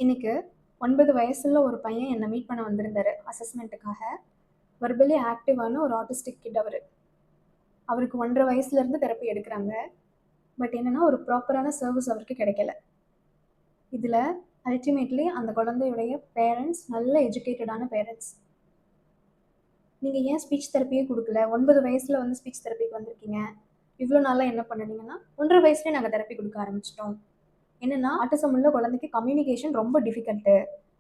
இன்னைக்கு 9 வயசுல ஒரு பையன் என்னை மீட் பண்ண வந்திருந்தாரு அசஸ்மெண்ட்டுக்காக. வெர்பலி ஆக்டிவான ஒரு ஆட்டிஸ்டிக் கிட் அவரு. அவருக்கு 1.5 வயசுலேருந்து தெரப்பி எடுக்கிறாங்க. பட் என்னன்னா ஒரு ப்ராப்பரான சர்வீஸ் அவருக்கு கிடைக்கல. இதில் அல்டிமேட்லி அந்த குழந்தையுடைய பேரண்ட்ஸ் நல்ல எஜுகேட்டடான பேரண்ட்ஸ். நீங்கள் ஏன் ஸ்பீச் தெரப்பியே கொடுக்கல? 9 வயசில் வந்து ஸ்பீச் தெரப்பிக்கு வந்திருக்கீங்க. இவ்வளோ நாளாக என்ன பண்ணுனீங்கன்னா 1.5 வயசுலேயே நாங்கள் தெரப்பி கொடுக்க ஆரம்பிச்சிட்டோம். என்னென்னா ஆட்டிசம் உள்ள குழந்தைக்கு கம்யூனிகேஷன் ரொம்ப டிஃபிகல்ட்டு.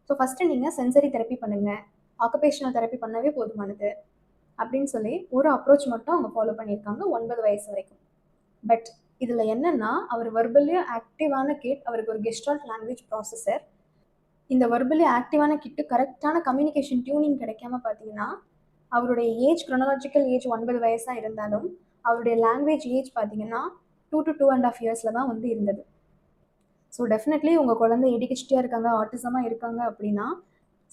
ஸோ ஃபஸ்ட்டு நீங்கள் சென்சரி தெரப்பி பண்ணுங்கள், ஆக்குபேஷனல் தெரப்பி பண்ணவே போதுமானது அப்படின்னு சொல்லி ஒரு அப்ரோச் மட்டும் அவங்க ஃபாலோ பண்ணியிருக்காங்க 9 வயசு வரைக்கும். பட் இதில் என்னென்னா அவர் வெர்பலி ஆக்டிவான கிட், அவருக்கு ஒரு கெஸ்டால்ட் லாங்குவேஜ் ப்ராசஸர். இந்த வெர்பலி ஆக்டிவான கிட்டு கரெக்டான கம்யூனிகேஷன் டியூனிங் கிடைக்காம பார்த்தீங்கன்னா அவருடைய ஏஜ் க்ரோனாலஜிக்கல் ஏஜ் 9 வயசாக இருந்தாலும் அவருடைய லாங்குவேஜ் ஏஜ் பார்த்தீங்கன்னா 2 to 2.5 இயர்ஸில் தான் வந்து இருந்தது. ஸோ டெஃபினெட்லி உங்கள் குழந்தை ஏடிஹெச்டியாக இருக்காங்க, ஆட்டிசமாக இருக்காங்க அப்படின்னா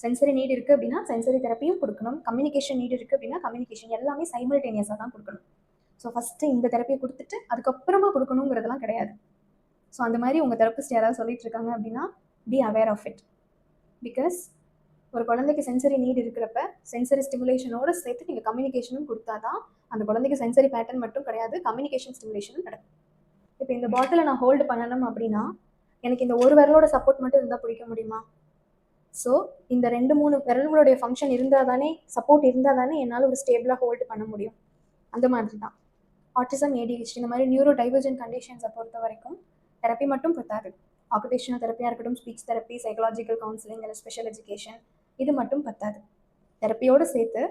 சென்சரி நீட் இருக்குது அப்படின்னா சென்சரி தெரப்பியும் கொடுக்கணும். கம்யூனிகேஷன் நீட் இருக்குது அப்படின்னா கம்யூனிகேஷன் எல்லாமே சைமல்டேனியஸாக தான் கொடுக்கணும். ஸோ ஃபஸ்ட்டு இந்த தெரப்பியை கொடுத்துட்டு அதுக்கப்புறமா கொடுக்கணுங்கிறதுலாம் கிடையாது. ஸோ அந்த மாதிரி உங்கள் தெரப்பிஸ்ட் யாராவது சொல்லிட்டு இருக்காங்க அப்படின்னா be aware of it. Because ஒரு குழந்தைக்கு சென்சரி நீட் இருக்கிறப்ப சென்சரி ஸ்டிமுலேஷனோடு சேர்த்து நீங்கள் கம்யூனிகேஷனும் கொடுத்தா தான் அந்த குழந்தைக்கு சென்சரி பேட்டர்ன் மட்டும் கிடையாது, கம்யூனிகேஷன் ஸ்டிமுலேஷனும் கிடைக்கும். இப்போ இந்த பாட்டிலை நான் ஹோல்டு பண்ணணும் அப்படின்னா எனக்கு இந்த ஒரு விரலோட சப்போர்ட் மட்டும் இருந்தால் பிடிக்க முடியுமா? ஸோ இந்த 2-3 விரல்களுடைய ஃபங்க்ஷன் இருந்தால் தானே, சப்போர்ட் இருந்தால் தானே என்னால் ஒரு ஸ்டேபிளாக ஹோல்டு பண்ண முடியும். அந்த மாதிரி தான் ஆட்டிசம், ஏடிஹெச்டி இந்த மாதிரி நியூரோ டைவர்ஜென்ட் கண்டிஷன்ஸை பொறுத்த வரைக்கும் தெரப்பி மட்டும் பத்தாது. ஆக்குபேஷனல் தெரப்பியாக இருக்கட்டும், ஸ்பீச் தெரப்பி, சைக்கலாஜிக்கல் கவுன்சிலிங் இல்லை ஸ்பெஷல் எஜுகேஷன், இது மட்டும் பத்தாது. தெரப்பியோடு சேர்த்து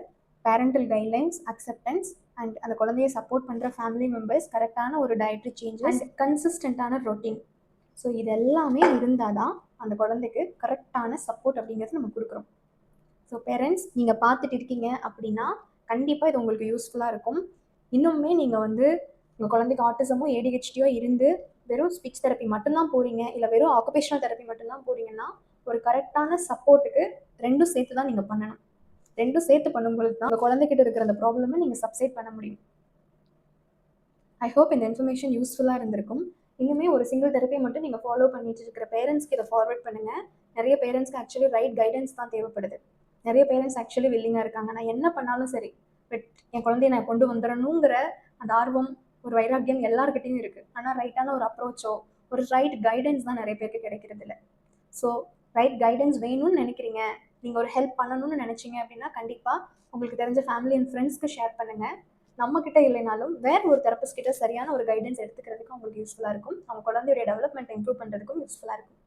பேரண்டல் கைட்லைன்ஸ், அக்செப்டன்ஸ் அண்ட் அந்த குழந்தையை சப்போர்ட் பண்ணுற ஃபேமிலி மெம்பர்ஸ், கரெக்டான ஒரு டயட்ரி சேஞ்சஸ், கன்சிஸ்டண்ட்டான ரொட்டீன். ஸோ இது எல்லாமே இருந்தால் தான் அந்த குழந்தைக்கு கரெக்டான சப்போர்ட் அப்படிங்கிறது நம்ம கொடுக்குறோம். ஸோ பேரண்ட்ஸ் நீங்கள் பார்த்துட்டு இருக்கீங்க அப்படின்னா கண்டிப்பாக இது உங்களுக்கு யூஸ்ஃபுல்லாக இருக்கும். இன்னுமே நீங்கள் வந்து உங்கள் குழந்தைக்கு ஆட்டிசமோ ஏடிஹெச்டியோ இருந்து வெறும் ஸ்பீச் தெரப்பி மட்டும்தான் போகிறீங்க, இல்லை வெறும் ஆக்குபேஷனல் தெரப்பி மட்டும்தான் போகிறீங்கன்னா ஒரு கரெக்டான சப்போர்ட்டுக்கு ரெண்டும் சேர்த்து தான் நீங்கள் பண்ணணும். ரெண்டும் சேர்த்து பண்ணும்போது தான் உங்கள் குழந்தைகிட்ட இருக்கிற அந்த ப்ராப்ளமை நீங்கள் சப்சைட் பண்ண முடியும். ஐ ஹோப் இந்த இன்ஃபர்மேஷன் யூஸ்ஃபுல்லாக இருந்திருக்கும். இன்னுமே ஒரு சிங்கிள் தெரப்பி மட்டும் நீங்கள் ஃபாலோ பண்ணிட்டு இருக்கிற பேரண்ட்ஸ்க்கு இதை ஃபார்வர்ட் பண்ணுங்கள். நிறைய பேரண்ட்ஸ்க்கு ஆக்சுவலி ரைட் கைடன்ஸ் தான் தேவைப்படுது. நிறைய பேரண்ட்ஸ் ஆக்சுவலி வில்லிங்காக இருக்காங்க, நான் என்ன பண்ணாலும் சரி பட் என் குழந்தைய நான் கொண்டு வந்துடணுங்கிற அந்த ஆர்வம், ஒரு வைராக்கியம் எல்லாருக்கிட்டையும் இருக்குது. ஆனால் ரைட்டான ஒரு அப்ரோச்சோ ஒரு ரைட் கைடன்ஸ் தான் நிறைய பேருக்கு கிடைக்கிறது இல்லை. ஸோ ரைட் கைடன்ஸ் வேணும்னு நினைக்கிறீங்க, நீங்கள் ஒரு ஹெல்ப் பண்ணணும்னு நினச்சிங்க அப்படின்னா கண்டிப்பாக உங்களுக்கு தெரிஞ்ச ஃபேமிலி அண்ட் ஃப்ரெண்ட்ஸ்க்கு ஷேர் பண்ணுங்கள். நம்மக்கிட்ட இல்லைனாலும் வேறு ஒரு தெரப்பிஸ்ட் கிட்ட சரியான ஒரு கைடன்ஸ் எடுத்துக்கிறதுக்கு உங்களுக்கு யூஸ்ஃபுல்லாக இருக்கும். அவங்க குழந்தையுடைய டெவலப்மெண்ட் இம்ப்ரூவ் பண்ணுறதுக்கும் யூஸ்ஃபுல்லாக இருக்கும்.